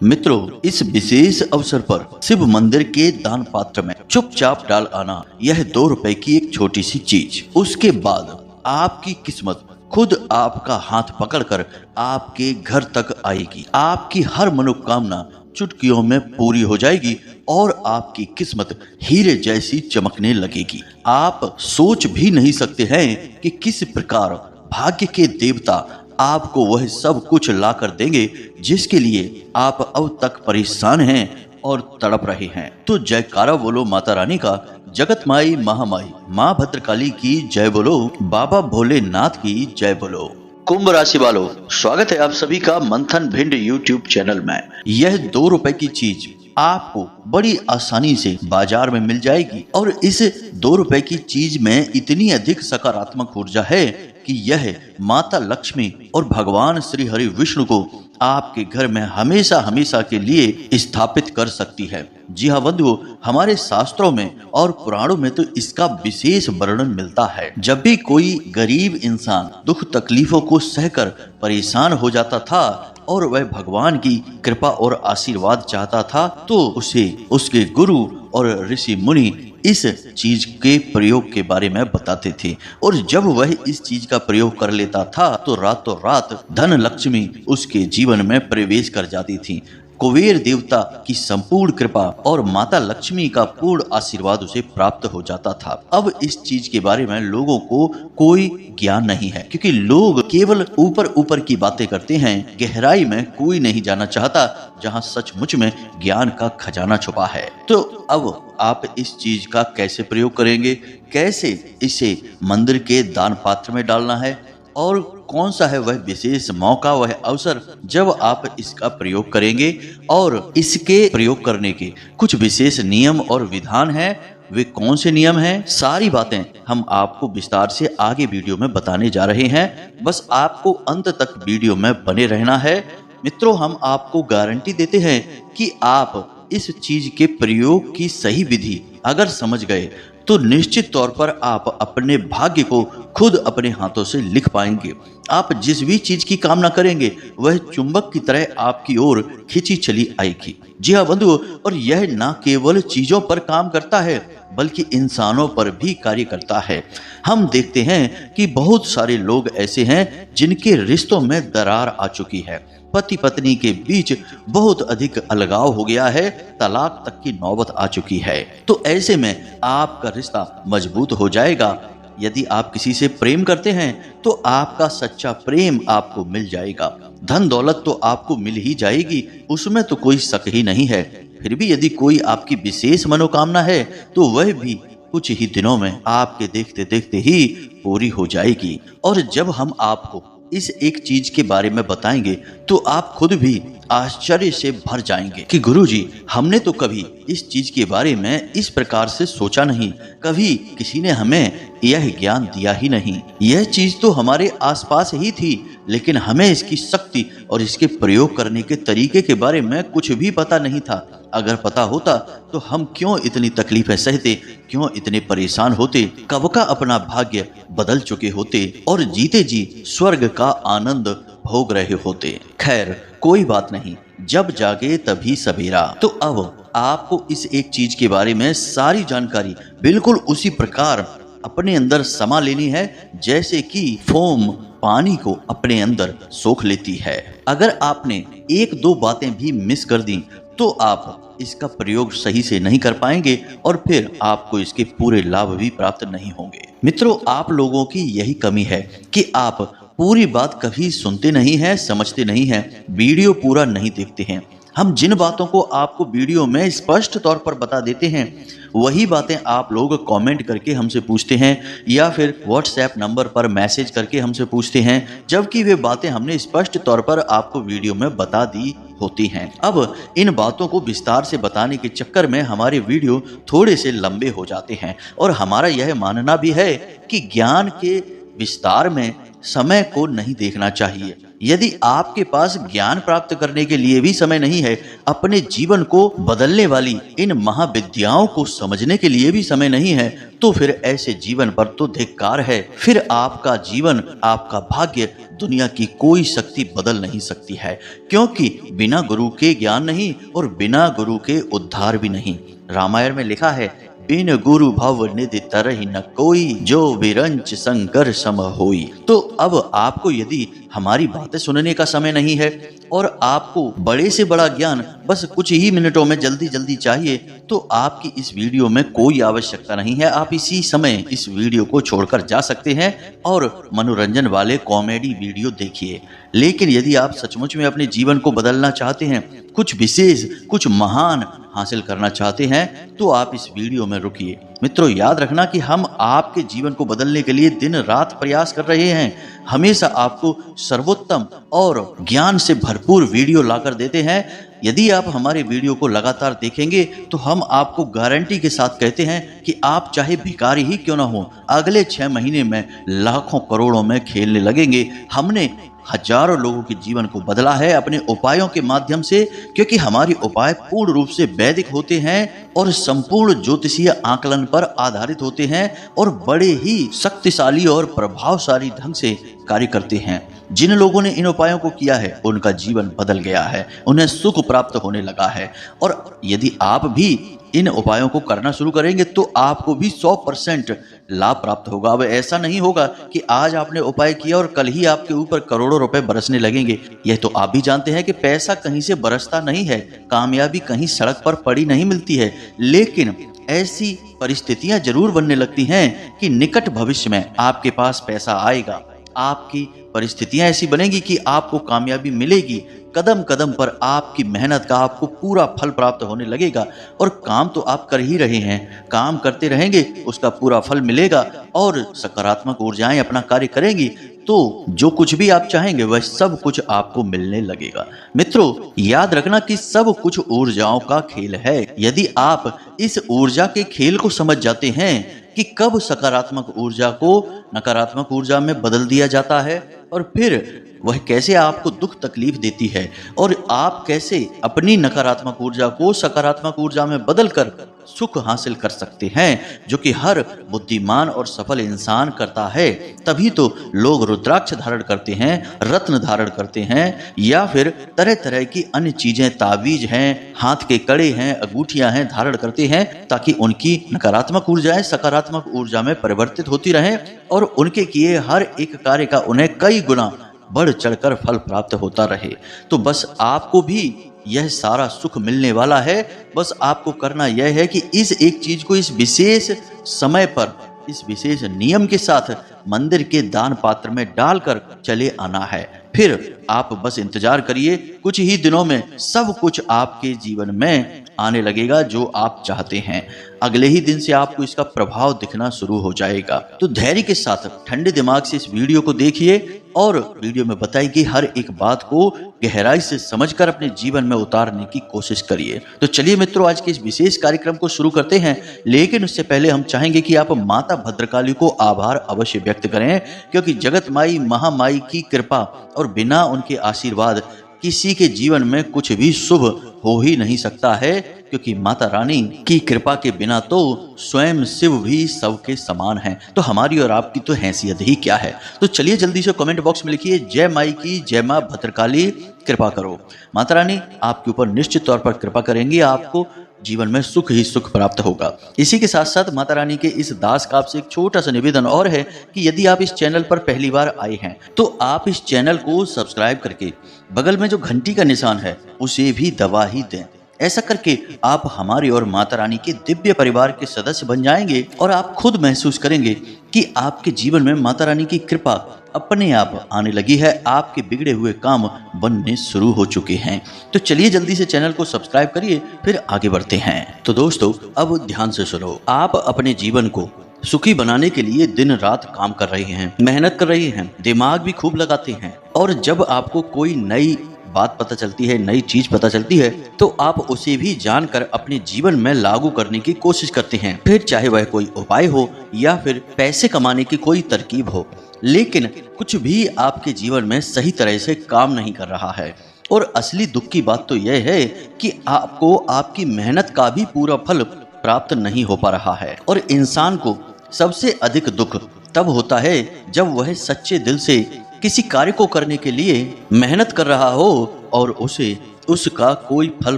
मित्रों, इस विशेष अवसर पर शिव मंदिर के दान पात्र में चुपचाप डाल आना यह 2 रुपए की एक छोटी सी चीज। उसके बाद आपकी किस्मत खुद आपका हाथ पकड़कर आपके घर तक आएगी। आपकी हर मनोकामना चुटकियों में पूरी हो जाएगी और आपकी किस्मत हीरे जैसी चमकने लगेगी। आप सोच भी नहीं सकते हैं कि किस प्रकार भाग्य के देवता आपको वह सब कुछ ला कर देंगे जिसके लिए आप अब तक परेशान हैं और तड़प रहे हैं। तो जयकारा बोलो माता रानी का, जगत माई महामाई माँ भद्रकाली की जय बोलो, बाबा भोलेनाथ की जय बोलो। कुंभ राशि वालों, स्वागत है आप सभी का मंथन भिंड यूट्यूब चैनल में। यह 2 रुपए की चीज आपको बड़ी आसानी से बाजार में मिल जाएगी और इस 2 रुपए की चीज में इतनी अधिक सकारात्मक ऊर्जा है कि यह माता लक्ष्मी और भगवान श्री हरि विष्णु को आपके घर में हमेशा हमेशा के लिए स्थापित कर सकती है। जी हाँ बंधुओं, हमारे शास्त्रों में और पुराणों में तो इसका विशेष वर्णन मिलता है। जब भी कोई गरीब इंसान दुख तकलीफों को सहकर परेशान हो जाता था और वह भगवान की कृपा और आशीर्वाद चाहता था, तो उसे उसके गुरु और ऋषि मुनि इस चीज के प्रयोग के बारे में बताते थे और जब वह इस चीज का प्रयोग कर लेता था तो रातों रात धन लक्ष्मी उसके जीवन में प्रवेश कर जाती थी। कुबेर देवता की संपूर्ण कृपा और माता लक्ष्मी का पूर्ण आशीर्वाद उसे प्राप्त हो जाता था। अब इस चीज के बारे में लोगों को कोई ज्ञान नहीं है क्योंकि लोग केवल ऊपर ऊपर की बातें करते हैं। गहराई में कोई नहीं जाना चाहता जहां सचमुच में ज्ञान का खजाना छुपा है। तो अब आप इस चीज का कैसे प्रयोग करेंगे, कैसे इसे मंदिर के दान पात्र में डालना है और कौन सा है वह विशेष मौका, वह अवसर जब आप इसका प्रयोग करेंगे और इसके प्रयोग करने के कुछ विशेष नियम और विधान हैं। वे कौन से नियम हैं, सारी बातें हम आपको विस्तार से आगे वीडियो में बताने जा रहे हैं। बस आपको अंत तक वीडियो में बने रहना है। मित्रों, हम आपको गारंटी देते हैं कि आप इस चीज के प्रयोग की सही विधि अगर समझ गए तो निश्चित तौर पर आप अपने भाग्य को खुद अपने हाथों से लिख पाएंगे। आप जिस भी चीज की कामना करेंगे वह चुंबक की तरह आपकी ओर खींची चली आएगी। जी हाँ बंधुओं, और यह न केवल चीजों पर काम करता है बल्कि इंसानों पर भी कार्य करता है। हम देखते हैं कि बहुत सारे लोग ऐसे हैं जिनके रिश्तों में दरार आ चुकी है, पति पत्नी के बीच बहुत अधिक अलगाव हो गया है, तलाक तक की नौबत आ चुकी है। तो ऐसे में आपका रिश्ता मजबूत हो जाएगा। यदि आप किसी से प्रेम करते हैं तो आपका सच्चा प्रेम आपको मिल जाएगा। धन दौलत तो आपको मिल ही जाएगी, उसमें तो कोई शक ही नहीं है। फिर भी यदि कोई आपकी विशेष मनोकामना है तो वह भी कुछ ही दिनों में आपके देखते देखते ही पूरी हो जाएगी। और जब हम आपको इस एक चीज के बारे में बताएंगे तो आप खुद भी आश्चर्य से भर जाएंगे कि गुरुजी, हमने तो कभी इस चीज के बारे में इस प्रकार से सोचा नहीं, कभी किसी ने हमें यह ज्ञान दिया ही नहीं। यह चीज तो हमारे आसपास ही थी लेकिन हमें इसकी शक्ति और इसके प्रयोग करने के तरीके के बारे में कुछ भी पता नहीं था। अगर पता होता तो हम क्यों इतनी तकलीफें सहते, क्यों इतने परेशान होते, कब का अपना भाग्य बदल चुके होते और जीते जी स्वर्ग का आनंद भोग रहे होते। खैर कोई बात नहीं, जब जागे तभी सवेरा। तो अब आपको इस एक चीज के बारे में सारी जानकारी बिल्कुल उसी प्रकार अपने अंदर समा लेनी है जैसे कि फोम पानी को अपने अंदर सोख लेती है। अगर आपने 1-2 बातें भी मिस कर दी तो आप इसका प्रयोग सही से नहीं कर पाएंगे और फिर आपको इसके पूरे लाभ भी प्राप्त नहीं होंगे। मित्रों, आप लोगों की यही कमी है कि आप पूरी बात कभी सुनते नहीं हैं, समझते नहीं हैं, वीडियो पूरा नहीं देखते हैं। हम जिन बातों को आपको वीडियो में स्पष्ट तौर पर बता देते हैं वही बातें आप लोग कमेंट करके हमसे पूछते हैं या फिर व्हाट्सएप नंबर पर मैसेज करके हमसे पूछते हैं, जबकि वे बातें हमने स्पष्ट तौर पर आपको वीडियो में बता दी होती हैं। अब इन बातों को विस्तार से बताने के चक्कर में हमारे वीडियो थोड़े से लंबे हो जाते हैं और हमारा यह मानना भी है कि ज्ञान के विस्तार में समय को नहीं देखना चाहिए। यदि आपके पास ज्ञान प्राप्त करने के लिए भी समय नहीं है, अपने जीवन को बदलने वाली इन महाविद्याओं को समझने के लिए भी समय नहीं है, तो फिर ऐसे जीवन पर तो धिक्कार है। फिर आपका जीवन, आपका भाग्य दुनिया की कोई शक्ति बदल नहीं सकती है, क्योंकि बिना गुरु के ज्ञान नहीं और बिना गुरु के उद्धार भी नहीं। रामायण में लिखा है, बिन गुरु भव निधि तरहि न कोई, जो विरंच संकर सम होई। तो अब आपको यदि हमारी बातें सुनने का समय नहीं है और आपको बड़े से बड़ा ज्ञान बस कुछ ही मिनटों में जल्दी जल्दी चाहिए, तो आपकी इस वीडियो में कोई आवश्यकता नहीं है। आप इसी समय इस वीडियो को छोड़कर जा सकते हैं और मनोरंजन वाले कॉमेडी वीडियो देखिए। लेकिन यदि आप सचमुच में अपने जीवन को बदलना चाहते हैं, कुछ विशेष, कुछ महान हासिल करना चाहते हैं, तो आप इस वीडियो में रुकिए। मित्रों, याद रखना कि हम आपके जीवन को बदलने के लिए दिन रात प्रयास कर रहे हैं। हमेशा आपको सर्वोत्तम और ज्ञान से भरपूर वीडियो लाकर देते हैं। यदि आप हमारे वीडियो को लगातार देखेंगे तो हम आपको गारंटी के साथ कहते हैं कि आप चाहे भिखारी ही क्यों ना हो, अगले 6 महीने में लाखों करोड़ों में खेलने लगेंगे। हमने हजारों लोगों के जीवन को बदला है अपने उपायों के माध्यम से, क्योंकि हमारे उपाय पूर्ण रूप से वैदिक होते हैं और संपूर्ण ज्योतिषीय आकलन पर आधारित होते हैं और बड़े ही शक्तिशाली और प्रभावशाली ढंग से कार्य करते हैं। जिन लोगों ने इन उपायों को किया है उनका जीवन बदल गया है, उन्हें सुख प्राप्त होने लगा है। और यदि आप भी इन उपायों को करना शुरू करेंगे तो आपको भी 100% लाभ प्राप्त होगा। अब ऐसा नहीं होगा कि आज आपने उपाय किया और कल ही आपके ऊपर करोड़ों रुपए बरसने लगेंगे। यह तो आप भी जानते हैं कि पैसा कहीं से बरसता नहीं है, कामयाबी कहीं सड़क पर पड़ी नहीं मिलती है। लेकिन ऐसी परिस्थितियां जरूर बनने लगती हैं कि निकट भविष्य में आपके पास पैसा आएगा, आपकी परिस्थितियां ऐसी बनेगी कि आपको कामयाबी मिलेगी। कदम कदम पर आपकी मेहनत का आपको पूरा फल प्राप्त होने लगेगा। और काम तो आप कर ही रहे हैं, काम करते रहेंगे, उसका पूरा फल मिलेगा और सकारात्मक ऊर्जाएं अपना कार्य करेंगी, तो जो कुछ भी आप चाहेंगे वह सब कुछ आपको मिलने लगेगा। मित्रों, याद रखना कि सब कुछ ऊर्जाओं का खेल है। यदि आप इस ऊर्जा के खेल को समझ जाते हैं कि कब सकारात्मक ऊर्जा को नकारात्मक ऊर्जा में बदल दिया जाता है और फिर वह कैसे आपको दुख तकलीफ देती है और आप कैसे अपनी नकारात्मक ऊर्जा को सकारात्मक ऊर्जा में बदलकर सुख हासिल कर सकते हैं, जो कि हर बुद्धिमान और सफल इंसान करता है। तभी तो लोग रुद्राक्ष धारण करते हैं, रत्न धारण करते हैं, या फिर तरह तरह की अन्य चीजें, तावीज हैं, हाथ के कड़े हैं, अंगूठियां हैं, धारण करते हैं, ताकि उनकी नकारात्मक ऊर्जाएं सकारात्मक ऊर्जा में परिवर्तित होती रहें और उनके किए हर एक कार्य का उन्हें कई गुना बढ़ चढ़कर फल प्राप्त होता रहे। तो बस आपको भी यह सारा सुख मिलने वाला है। बस आपको करना यह है कि इस एक चीज को इस विशेष समय पर, इस विशेष नियम के साथ मंदिर के दान पात्र में डालकर चले आना है। फिर आप बस इंतजार करिए, कुछ ही दिनों में सब कुछ आपके जीवन में आने लगेगा जो आप चाहते हैं। अगले ही दिन से आपको इसका प्रभाव दिखना शुरू हो जाएगा। तो धैर्य के साथ ठंडे दिमाग से इस वीडियो को देखिए और वीडियो में बताई गई हर एक बात को गहराई से समझकर अपने जीवन में उतारने की कोशिश करिए। तो चलिए मित्रों, आज के इस विशेष कार्यक्रम को शुरू करते हैं। लेकिन उससे पहले हम चाहेंगे कि आप माता भद्रकाली को आभार अवश्य व्यक्त करें, क्योंकि जगत माई महामाई की कृपा और बिना उनके आशीर्वाद किसी के जीवन में कुछ भी शुभ हो ही नहीं सकता है, क्योंकि माता रानी की कृपा के बिना तो स्वयं शिव भी सबके समान हैं। तो हमारी और आपकी तो हैसियत ही क्या है। तो चलिए जल्दी से कमेंट बॉक्स में लिखिए, जय माई की, जय माँ भद्रकाली, कृपा करो। माता रानी आपके ऊपर निश्चित तौर पर कृपा करेंगी, आपको जीवन में सुख ही सुख प्राप्त होगा। इसी के साथ साथ माता रानी के इस दास का आपसे एक छोटा सा निवेदन और है कि यदि आप इस चैनल पर पहली बार आए हैं तो आप इस चैनल को सब्सक्राइब करके बगल में जो घंटी का निशान है उसे भी दबा ही दें। ऐसा करके आप हमारे और माता रानी के दिव्य परिवार के सदस्य बन जाएंगे और आप खुद महसूस करेंगे कि आपके जीवन में माता रानी की कृपा अपने आप आने लगी है, आपके बिगड़े हुए काम बनने शुरू हो चुके हैं। तो चलिए जल्दी से चैनल को सब्सक्राइब करिए, फिर आगे बढ़ते हैं। तो दोस्तों, अब ध्यान से सुनो। आप अपने जीवन को सुखी बनाने के लिए दिन रात काम कर रहे हैं, मेहनत कर रहे हैं, दिमाग भी खूब लगाते हैं, और जब आपको कोई नई बात पता चलती है, नई चीज पता चलती है, तो आप उसे भी जानकर अपने जीवन में लागू करने की कोशिश करते हैं, फिर चाहे वह कोई उपाय हो या फिर पैसे कमाने की कोई तरकीब हो। लेकिन कुछ भी आपके जीवन में सही तरह से काम नहीं कर रहा है। और असली दुख की बात तो यह है कि आपको आपकी मेहनत का भी पूरा फल प्राप्त नहीं हो पा रहा है। और इंसान को सबसे अधिक दुख तब होता है जब वह सच्चे दिल से किसी कार्य को करने के लिए मेहनत कर रहा हो और उसे उसका कोई फल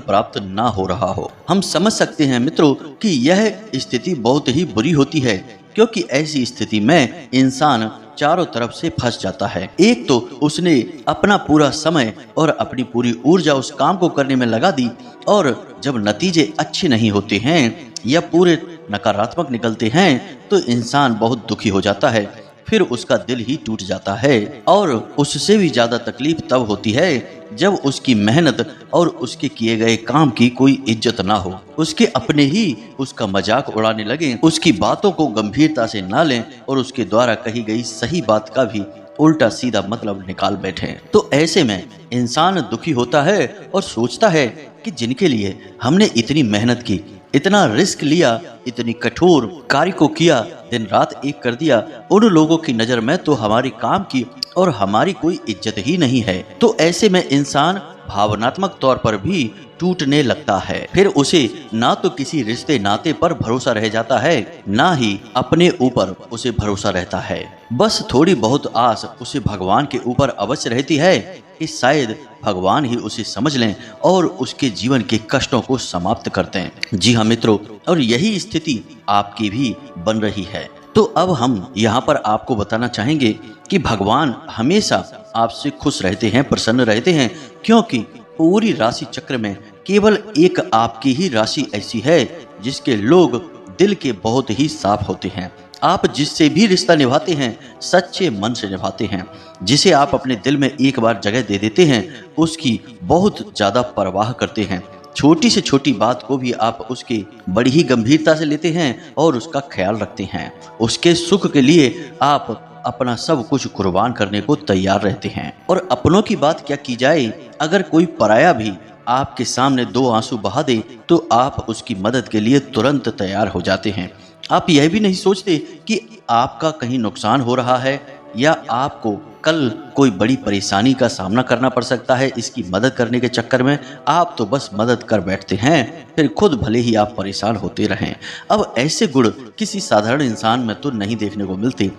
प्राप्त ना हो रहा हो। हम समझ सकते हैं मित्रों कि यह स्थिति बहुत ही बुरी होती है, क्योंकि ऐसी स्थिति में इंसान चारों तरफ से फंस जाता है। एक तो उसने अपना पूरा समय और अपनी पूरी ऊर्जा उस काम को करने में लगा दी, और जब नतीजे अच्छे नहीं होते हैं या पूरे नकारात्मक निकलते हैं तो इंसान बहुत दुखी हो जाता है। फिर उसका दिल ही टूट जाता है। और उससे भी ज्यादा तकलीफ तब होती है जब उसकी मेहनत और उसके किए गए काम की कोई इज्जत ना हो, उसके अपने ही उसका मजाक उड़ाने लगे, उसकी बातों को गंभीरता से ना लें और उसके द्वारा कही गई सही बात का भी उल्टा सीधा मतलब निकाल बैठे। तो ऐसे में इंसान दुखी होता है और सोचता है कि जिनके लिए हमने इतनी मेहनत की, इतना रिस्क लिया, इतनी कठोर कार्य को किया, दिन रात एक कर दिया, उन लोगों की नजर में तो हमारी काम की और हमारी कोई इज्जत ही नहीं है। तो ऐसे में इंसान भावनात्मक तौर पर भी टूटने लगता है। फिर उसे ना तो किसी रिश्ते नाते पर भरोसा रह जाता है, ना ही अपने ऊपर उसे भरोसा रहता है। बस थोड़ी बहुत आस उसे भगवान के ऊपर अवश्य रहती है कि शायद भगवान ही उसे समझ लें और उसके जीवन के कष्टों को समाप्त करते हैं। जी हाँ मित्रों, और यही स्थिति आपकी भी बन रही है। तो अब हम यहाँ पर आपको बताना चाहेंगे कि भगवान हमेशा आपसे खुश रहते हैं, प्रसन्न रहते हैं, क्योंकि पूरी राशि चक्र में केवल एक आपकी ही राशि ऐसी है जिसके लोग दिल के बहुत ही साफ होते हैं। आप जिससे भी रिश्ता निभाते हैं सच्चे मन से निभाते हैं। जिसे आप अपने दिल में एक बार जगह दे देते हैं उसकी बहुत ज्यादा परवाह करते हैं। छोटी से छोटी बात को भी आप उसकी बड़ी ही गंभीरता से लेते हैं और उसका ख्याल रखते हैं। उसके सुख के लिए आप अपना सब कुछ कुर्बान करने को तैयार रहते हैं। और अपनों की बात क्या की जाए, अगर कोई पराया भी आपके सामने दो आंसू बहा दे तो आप उसकी मदद के लिए तुरंत तैयार हो जाते हैं। आप यह भी नहीं सोचते कि आपका कहीं नुकसान हो रहा है या आपको कल कोई बड़ी परेशानी का सामना करना पड़ सकता है। इसकी मदद करने के चक्कर में आप तो बस मदद कर बैठते हैं, फिर खुद भले ही आप परेशान होते रहें। अब ऐसे गुण किसी साधारण इंसान में तो नहीं देखने को मिलते,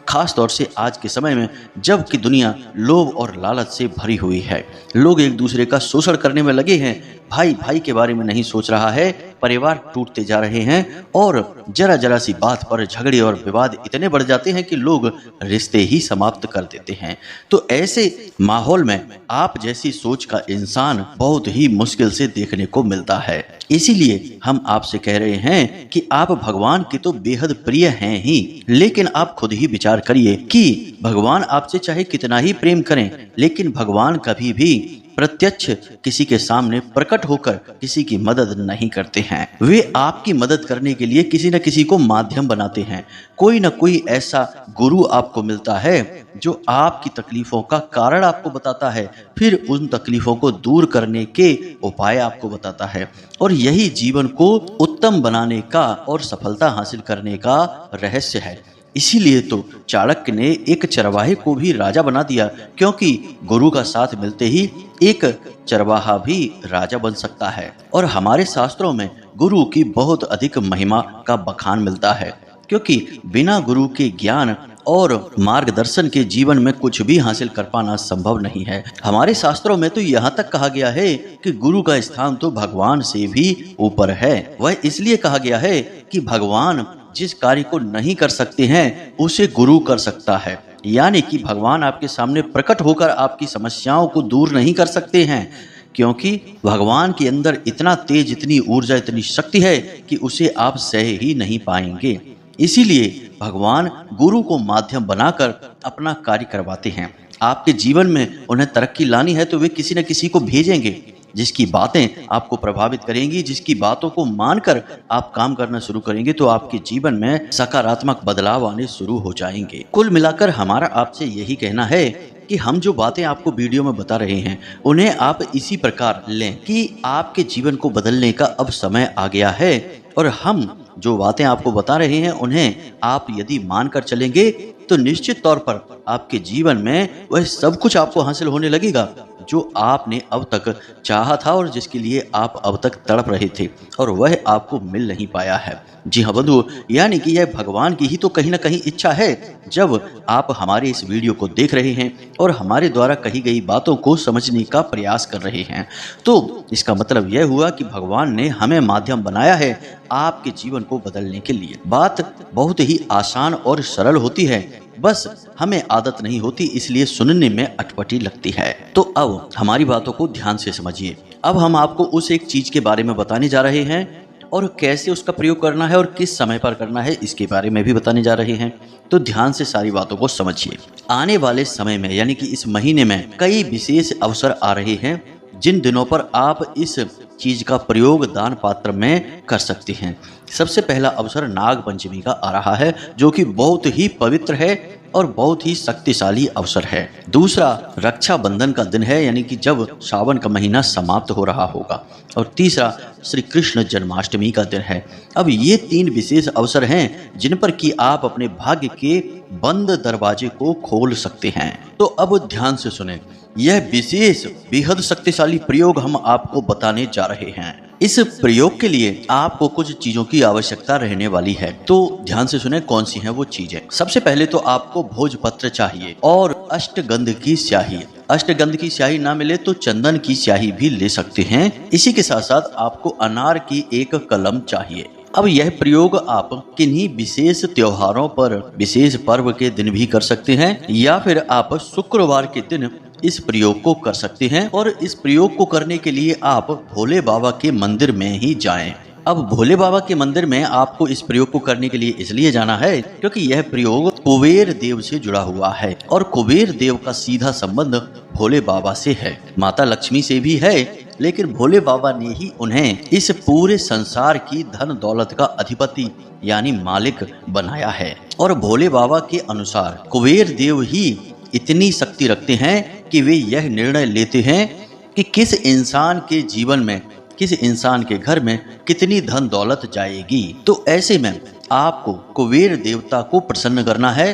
खास तौर से आज के समय में जबकि दुनिया लोभ और लालच से भरी हुई है। लोग एक दूसरे का शोषण करने में लगे हैं, भाई भाई के बारे में नहीं सोच रहा है, परिवार टूटते जा रहे हैं और जरा जरा सी बात पर झगड़े और विवाद इतने बढ़ जाते हैं कि लोग रिश्ते ही समाप्त कर देते हैं। तो ऐसे माहौल में आप जैसी सोच का इंसान बहुत ही मुश्किल से देखने को मिलता है। इसीलिए हम आपसे कह रहे हैं कि आप भगवान के तो बेहद प्रिय हैं ही, लेकिन आप खुद ही विचार करिए कि भगवान आपसे चाहे कितना ही प्रेम करें, लेकिन भगवान कभी भी प्रत्यक्ष किसी के सामने प्रकट होकर किसी की मदद नहीं करते हैं। वे आपकी मदद करने के लिए किसी न किसी को माध्यम बनाते हैं। कोई न कोई ऐसा गुरु आपको मिलता है जो आपकी तकलीफों का कारण आपको बताता है, फिर उन तकलीफों को दूर करने के उपाय आपको बताता है। और यही जीवन को उत्तम बनाने का और सफलता हासिल करने का रहस्य है। इसीलिए तो चाणक्य ने एक चरवाहे को भी राजा बना दिया, क्योंकि गुरु का साथ मिलते ही एक चरवाहा भी राजा बन सकता है। और हमारे शास्त्रों में गुरु की बहुत अधिक महिमा का बखान मिलता है, क्योंकि बिना गुरु के ज्ञान और मार्गदर्शन के जीवन में कुछ भी हासिल कर पाना संभव नहीं है। हमारे शास्त्रों में तो यहाँ तक कहा गया है कि गुरु का स्थान तो भगवान से भी ऊपर है। वह इसलिए कहा गया है कि भगवान जिस कार्य को नहीं कर सकते हैं उसे गुरु कर सकता है। यानी कि भगवान आपके सामने प्रकट होकर आपकी समस्याओं को दूर नहीं कर सकते हैं, क्योंकि भगवान के अंदर इतना तेज, इतनी ऊर्जा, इतनी शक्ति है कि उसे आप सह ही नहीं पाएंगे। इसीलिए भगवान गुरु को माध्यम बनाकर अपना कार्य करवाते हैं। आपके जीवन में उन्हें तरक्की लानी है तो वे किसी न किसी को भेजेंगे जिसकी बातें आपको प्रभावित करेंगी, जिसकी बातों को मानकर आप काम करना शुरू करेंगे तो आपके जीवन में सकारात्मक बदलाव आने शुरू हो जाएंगे। कुल मिलाकर हमारा आपसे यही कहना है कि हम जो बातें आपको वीडियो में बता रहे हैं उन्हें आप इसी प्रकार लें कि आपके जीवन को बदलने का अब समय आ गया है। और हम जो बातें आपको बता रहे हैं उन्हें आप यदि मानकर चलेंगे तो निश्चित तौर पर आपके जीवन में वह सब कुछ आपको हासिल होने लगेगा जो आपने अब तक चाहा था और जिसके लिए आप अब तक तड़प रहे थे और वह आपको मिल नहीं पाया है। जी हाँ बंधु, यानी कि यह भगवान की ही तो कहीं ना कहीं इच्छा है। जब आप हमारे इस वीडियो को देख रहे हैं और हमारे द्वारा कही गई बातों को समझने का प्रयास कर रहे हैं, तो इसका मतलब यह हुआ कि भगवान ने हमें माध्यम बनाया है आपके जीवन को बदलने के लिए। बात बहुत ही आसान और सरल होती है, बस हमें आदत नहीं होती, इसलिए सुनने में अटपटी लगती है। तो अब हमारी बातों को ध्यान से समझिए। अब हम आपको उस एक चीज के बारे में बताने जा रहे हैं और कैसे उसका प्रयोग करना है और किस समय पर करना है इसके बारे में भी बताने जा रहे हैं। तो ध्यान से सारी बातों को समझिए। आने वाले समय में यानी कि इस महीने में कई विशेष अवसर आ रहे हैं जिन दिनों पर आप इस चीज का प्रयोग दान पात्र में कर सकते हैं। सबसे पहला अवसर नाग पंचमी का आ रहा है जो कि बहुत ही पवित्र है और बहुत ही शक्तिशाली अवसर है। दूसरा रक्षाबंधन का दिन है यानी कि जब सावन का महीना समाप्त हो रहा होगा। और तीसरा श्री कृष्ण जन्माष्टमी का दिन है। अब ये 3 विशेष अवसर हैं जिन पर कि आप अपने भाग्य के बंद दरवाजे को खोल सकते हैं। तो अब ध्यान से सुने, यह विशेष बेहद शक्तिशाली प्रयोग हम आपको बताने जा रहे हैं। इस प्रयोग के लिए आपको कुछ चीजों की आवश्यकता रहने वाली है, तो ध्यान से सुने कौन सी हैं वो चीजें। सबसे पहले तो आपको भोजपत्र चाहिए और अष्टगंध की स्याही। अष्टगंध की स्याही ना मिले तो चंदन की स्याही भी ले सकते हैं। इसी के साथ साथ आपको अनार की एक कलम चाहिए। अब यह प्रयोग आप किन्हीं विशेष त्योहारों पर, विशेष पर्व के दिन भी कर सकते हैं या फिर आप शुक्रवार के दिन इस प्रयोग को कर सकते हैं। और इस प्रयोग को करने के लिए आप भोले बाबा के मंदिर में ही जाएं। अब भोले बाबा के मंदिर में आपको इस प्रयोग को करने के लिए इसलिए जाना है क्योंकि यह प्रयोग कुबेर देव से जुड़ा हुआ है और कुबेर देव का सीधा संबंध भोले बाबा से है। माता लक्ष्मी से भी है, लेकिन भोले बाबा ने ही उन्हें इस पूरे संसार की धन दौलत का अधिपति यानी मालिक बनाया है। और भोले बाबा के अनुसार कुबेर देव ही इतनी शक्ति रखते हैं कि वे यह निर्णय लेते हैं कि किस इंसान के जीवन में, किस इंसान के घर में कितनी धन दौलत जाएगी। तो ऐसे में आपको कुबेर देवता को प्रसन्न करना है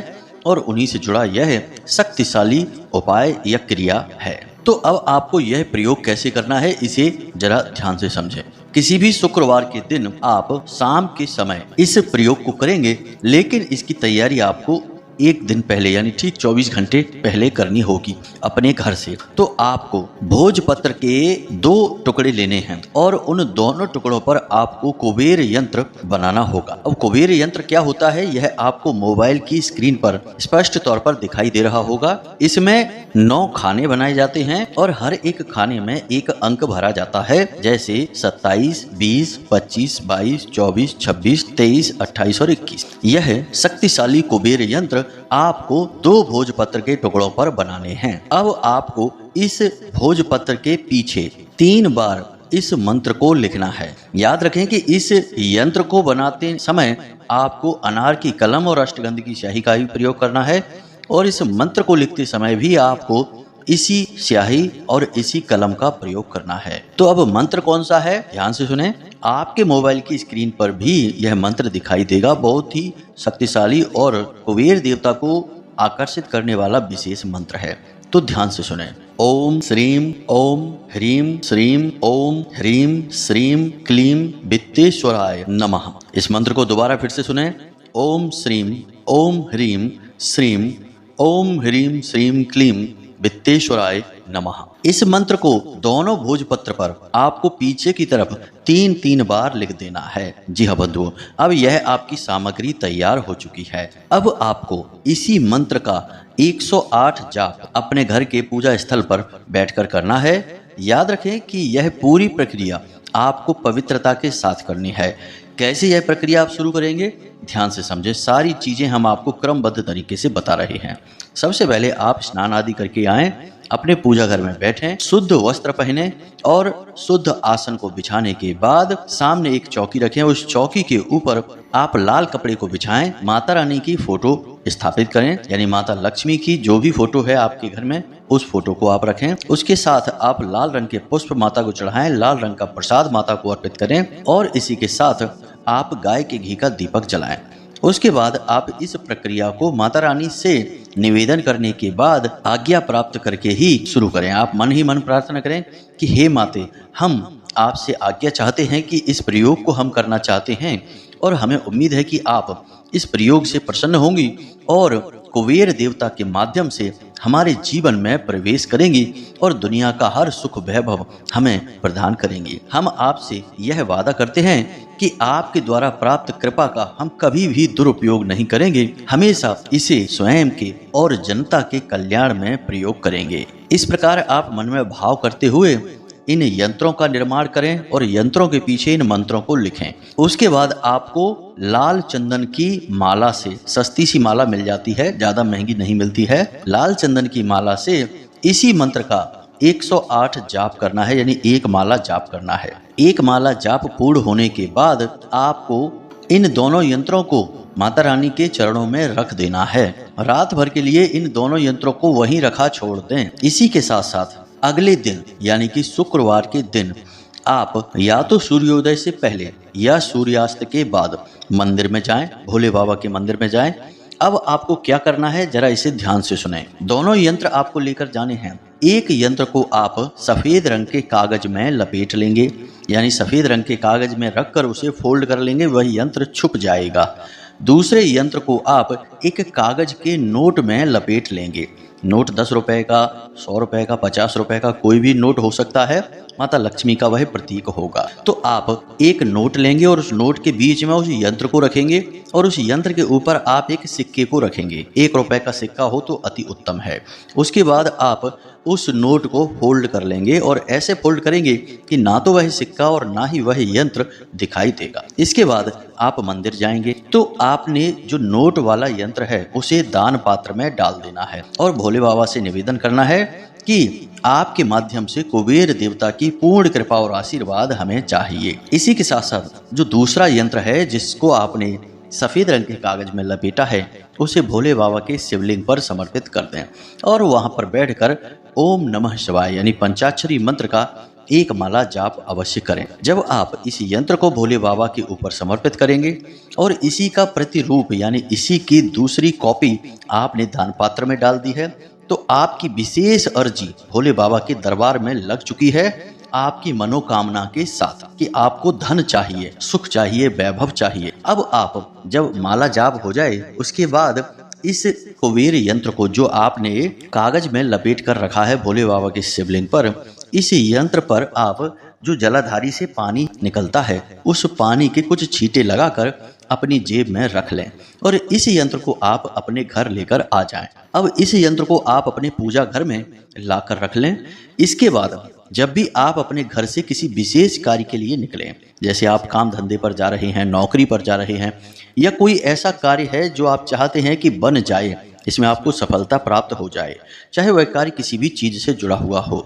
और उन्हीं से जुड़ा यह शक्तिशाली उपाय या क्रिया है। तो अब आपको यह प्रयोग कैसे करना है इसे जरा ध्यान से समझें। किसी भी शुक्रवार के दिन आप शाम के समय इस प्रयोग को करेंगे, लेकिन इसकी तैयारी आपको एक दिन पहले यानी ठीक 24 घंटे पहले करनी होगी अपने घर से। तो आपको भोजपत्र के 2 टुकड़े लेने हैं और उन दोनों टुकड़ों पर आपको कुबेर यंत्र बनाना होगा। अब कुबेर यंत्र क्या होता है यह आपको मोबाइल की स्क्रीन पर स्पष्ट तौर पर दिखाई दे रहा होगा। इसमें 9 खाने बनाए जाते हैं और हर एक खाने में एक अंक भरा जाता है, जैसे 27, 20, 25, 22, 24, 26, 23, 28 और 21। यह शक्तिशाली कुबेर यंत्र आपको 2 भोजपत्र के टुकड़ों पर बनाने हैं। अब आपको इस भोजपत्र के पीछे 3 बार इस मंत्र को लिखना है। याद रखें कि इस यंत्र को बनाते समय आपको अनार की कलम और अष्टगंध की स्याही का भी प्रयोग करना है और इस मंत्र को लिखते समय भी आपको इसी स्याही और इसी कलम का प्रयोग करना है। तो अब मंत्र कौन सा है ध्यान से सुने। आपके मोबाइल की स्क्रीन पर भी यह मंत्र दिखाई देगा। बहुत ही शक्तिशाली और कुबेर देवता को आकर्षित करने वाला विशेष मंत्र है, तो ध्यान से सुने। ओम श्रीम ओम ह्रीम श्रीम ओम ह्रीम श्रीम क्लीम वित्तेश्वराय नमः। इस मंत्र को दोबारा फिर से सुने। ओम श्रीम ओम ह्रीम श्रीम ओम ह्रीम श्रीम क्लीम वित्तेश्वराय नमः। इस मंत्र को दोनों भोजपत्र पर आपको पीछे की तरफ 3-3 बार लिख देना है। जी हाँ बंधुओं, अब यह आपकी सामग्री तैयार हो चुकी है। अब आपको इसी मंत्र का 108 जाप अपने घर के पूजा स्थल पर बैठकर करना है। याद रखें कि यह पूरी प्रक्रिया आपको पवित्रता के साथ करनी है। कैसे यह प्रक्रिया आप शुरू करेंगे ध्यान से समझें। सारी चीजें हम आपको क्रमबद्ध तरीके से बता रहे हैं। सबसे पहले आप स्नान आदि करके आएं, अपने पूजा घर में बैठें, शुद्ध वस्त्र पहने और शुद्ध आसन को बिछाने के बाद सामने एक चौकी रखें। उस चौकी के ऊपर आप लाल कपड़े को बिछाएं, माता रानी की फोटो स्थापित करें, यानी माता लक्ष्मी की जो भी फोटो है आपके घर में उस फोटो को आप रखें। उसके साथ आप लाल रंग के पुष्प माता को चढ़ाएं, लाल रंग का प्रसाद माता को अर्पित करें और इसी के साथ आप गाय के घी का दीपक जलाएं। उसके बाद आप इस प्रक्रिया को माता रानी से निवेदन करने के बाद आज्ञा प्राप्त करके ही शुरू करें। आप मन ही मन प्रार्थना करें कि हे माते, हम आपसे आज्ञा चाहते हैं कि इस प्रयोग को हम करना चाहते हैं और हमें उम्मीद है कि आप इस प्रयोग से प्रसन्न होंगी और कुबेर देवता के माध्यम से हमारे जीवन में प्रवेश करेंगी और दुनिया का हर सुख वैभव हमें प्रदान करेंगी। हम आपसे यह वादा करते हैं कि आपके द्वारा प्राप्त कृपा का हम कभी भी दुरुपयोग नहीं करेंगे, हमेशा इसे स्वयं के और जनता के कल्याण में प्रयोग करेंगे। इस प्रकार आप मन में भाव करते हुए इन यंत्रों का निर्माण करें और यंत्रों के पीछे इन मंत्रों को लिखें। उसके बाद आपको लाल चंदन की माला से, सस्ती सी माला मिल जाती है, ज्यादा महंगी नहीं मिलती है, लाल चंदन की माला से इसी मंत्र का 108 जाप करना है, यानी एक माला जाप करना है। एक माला जाप पूर्ण होने के बाद आपको इन दोनों यंत्रों को माता रानी के चरणों में रख देना है। रात भर के लिए इन दोनों यंत्रों को वहीं रखा छोड़ दें। इसी के साथ साथ अगले दिन यानी कि शुक्रवार के दिन आप या तो सूर्योदय से पहले या सूर्यास्त के बाद मंदिर में जाएं, भोले बाबा के मंदिर में जाएं। अब आपको क्या करना है, जरा इसे ध्यान से सुनें। दोनों यंत्र आपको लेकर जाने हैं। एक यंत्र को आप सफेद रंग के कागज में लपेट लेंगे, यानी सफेद रंग के कागज में रखकर उसे फोल्ड कर लेंगे, वह यंत्र छुप जाएगा। दूसरे यंत्र को आप एक कागज के नोट में लपेट लेंगे। नोट 10 रुपए का, 100 रुपए का, 50 रुपए का, कोई भी नोट हो सकता है, माता लक्ष्मी का वह प्रतीक होगा। तो आप एक नोट लेंगे और उस नोट के बीच में उस यंत्र को रखेंगे और उस यंत्र के ऊपर आप एक सिक्के को रखेंगे। 1 रुपए का सिक्का हो तो अति उत्तम है। उसके बाद आप उस नोट को फोल्ड कर लेंगे और ऐसे फोल्ड करेंगे कि ना तो वह सिक्का और ना ही वह यंत्र दिखाई देगा। इसके बाद आप मंदिर जाएंगे तो आपने जो नोट वाला यंत्र है उसे दान पात्र में डाल देना है और भोले बाबा से निवेदन करना है कि आपके माध्यम से कुबेर देवता की पूर्ण कृपा और आशीर्वाद हमें चाहिए। इसी के साथ साथ जो दूसरा यंत्र है जिसको आपने सफेद रंग के कागज में लपेटा है उसे भोले बाबा के शिवलिंग पर समर्पित कर दें और वहां पर बैठकर ओम नमः शिवाय यानी पंचाक्षरी मंत्र का एक माला जाप अवश्य करें। जब आप इस यंत्र को भोले बाबा के ऊपर समर्पित करेंगे और इसी का प्रतिरूप यानी इसी की दूसरी कॉपी आपने दान पात्र में डाल दी है तो आपकी विशेष अर्जी भोले बाबा के दरबार में लग चुकी है, आपकी मनोकामना के साथ कि आपको धन चाहिए, सुख चाहिए, वैभव चाहिए। अब आप जब माला जाप हो जाए उसके बाद इस कुबेर यंत्र को जो आपने कागज में लपेट कर रखा है भोले बाबा के शिवलिंग पर, इस यंत्र पर आप जो जलाधारी से पानी निकलता है उस पानी के कुछ छींटे लगाकर अपनी जेब में रख लें और इस यंत्र को आप अपने घर लेकर आ जाएं। अब इस यंत्र को आप अपने पूजा घर में लाकर रख लें। इसके बाद जब भी आप अपने घर से किसी विशेष कार्य के लिए निकलें, जैसे आप काम धंधे पर जा रहे हैं, नौकरी पर जा रहे हैं या कोई ऐसा कार्य है जो आप चाहते हैं कि बन जाए, इसमें आपको सफलता प्राप्त हो जाए, चाहे वह कार्य किसी भी चीज से जुड़ा हुआ हो,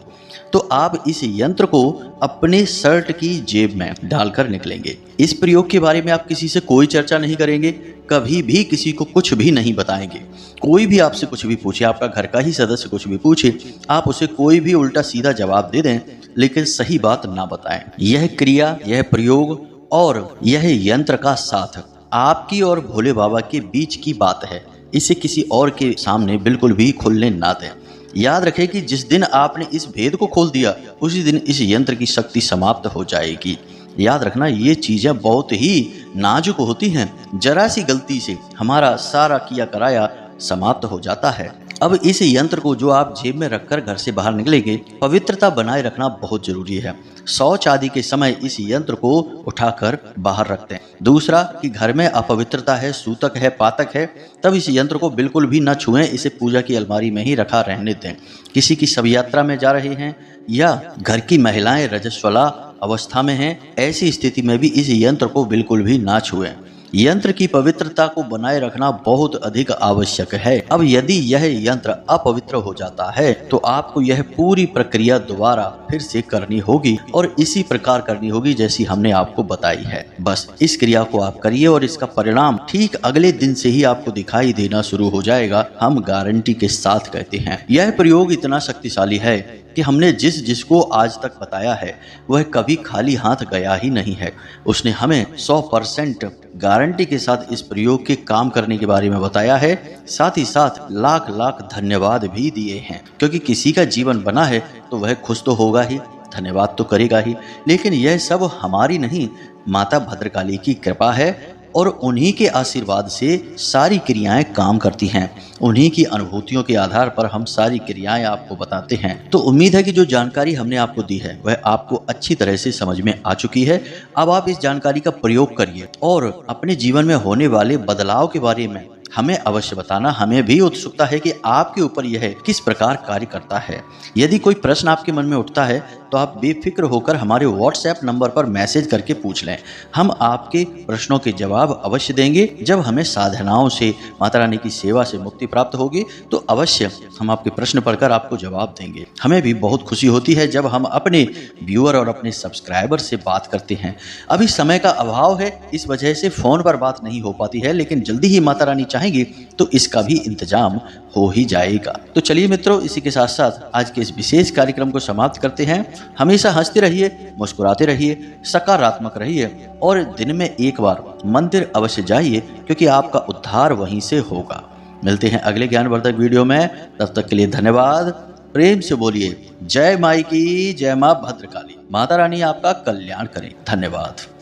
तो आप इस यंत्र को अपने शर्ट की जेब में डालकर निकलेंगे। इस प्रयोग के बारे में आप किसी से कोई चर्चा नहीं करेंगे, कभी भी किसी को कुछ भी नहीं बताएंगे। कोई भी आपसे कुछ भी पूछे, आपका घर का ही सदस्य कुछ भी पूछे, आप उसे कोई भी उल्टा सीधा जवाब दे दें, लेकिन सही बात ना बताएं। यह क्रिया, यह प्रयोग और यह यंत्र का साथ आपकी और भोले बाबा के बीच की बात है, इसे किसी और के सामने बिल्कुल भी खुलने ना दें। याद रखें कि जिस दिन आपने इस भेद को खोल दिया उसी दिन इस यंत्र की शक्ति समाप्त हो जाएगी। याद रखना, ये चीजें बहुत ही नाजुक होती हैं, जरा सी गलती से हमारा सारा किया कराया समाप्त हो जाता है। अब इस यंत्र को जो आप जेब में रखकर घर से बाहर निकलेंगे, पवित्रता बनाए रखना बहुत जरूरी है। शौच आदि के समय इस यंत्र को उठाकर बाहर रखते हैं। दूसरा कि घर में अपवित्रता है, सूतक है, पातक है, तब इस यंत्र को बिल्कुल भी न छुएं, इसे पूजा की अलमारी में ही रखा रहने दें। किसी की शव यात्रा में जा रहे हैं या घर की महिलाएं रजस्वला अवस्था में हैं, ऐसी स्थिति में भी इस यंत्र को बिल्कुल भी ना छुएं। यंत्र की पवित्रता को बनाए रखना बहुत अधिक आवश्यक है। अब यदि यह यंत्र अपवित्र हो जाता है तो आपको यह पूरी प्रक्रिया दोबारा फिर से करनी होगी और इसी प्रकार करनी होगी जैसी हमने आपको बताई है। बस इस क्रिया को आप करिए और इसका परिणाम ठीक अगले दिन से ही आपको दिखाई देना शुरू हो जाएगा। हम गारंटी के साथ कहते हैं। यह प्रयोग इतना शक्तिशाली है कि हमने जिसको आज तक बताया है वह कभी खाली हाथ गया ही नहीं है। उसने हमें 100% गारंटी के साथ इस प्रयोग के काम करने के बारे में बताया है, साथ ही साथ लाख लाख धन्यवाद भी दिए हैं, क्योंकि किसी का जीवन बना है तो वह खुश तो होगा ही, धन्यवाद तो करेगा ही। लेकिन यह सब हमारी नहीं, माता भद्रकाली की कृपा है और उन्हीं के आशीर्वाद से सारी क्रियाएं काम करती हैं। उन्हीं की अनुभूतियों के आधार पर हम सारी क्रियाएं आपको बताते हैं। तो उम्मीद है कि जो जानकारी हमने आपको दी है वह आपको अच्छी तरह से समझ में आ चुकी है। अब आप इस जानकारी का प्रयोग करिए और अपने जीवन में होने वाले बदलाव के बारे में हमें अवश्य बताना। हमें भी उत्सुकता है कि आपके ऊपर यह किस प्रकार कार्य करता है। यदि कोई प्रश्न आपके मन में उठता है तो आप बेफिक्र होकर हमारे व्हाट्सएप नंबर पर मैसेज करके पूछ लें। हम आपके प्रश्नों के जवाब अवश्य देंगे। जब हमें साधनाओं से, माता रानी की सेवा से मुक्ति प्राप्त होगी तो अवश्य हम आपके प्रश्न पढ़कर आपको जवाब देंगे। हमें भी बहुत खुशी होती है जब हम अपने व्यूअर और अपने सब्सक्राइबर से बात करते हैं। अभी समय का अभाव है, इस वजह से फ़ोन पर बात नहीं हो पाती है, लेकिन जल्दी ही माता रानी चाहेंगी तो इसका भी इंतजाम हो ही जाएगा। तो चलिए मित्रों, इसी के साथ साथ आज के इस विशेष कार्यक्रम को समाप्त करते हैं। हमेशा हंसते रहिए, मुस्कुराते रहिए, सकारात्मक रहिए और दिन में एक बार मंदिर अवश्य जाइए, क्योंकि आपका उद्धार वहीं से होगा। मिलते हैं अगले ज्ञानवर्धक वीडियो में, तब तक के लिए धन्यवाद। प्रेम से बोलिए जय माई की, जय मां भद्रकाली। माता रानी आपका कल्याण करें। धन्यवाद।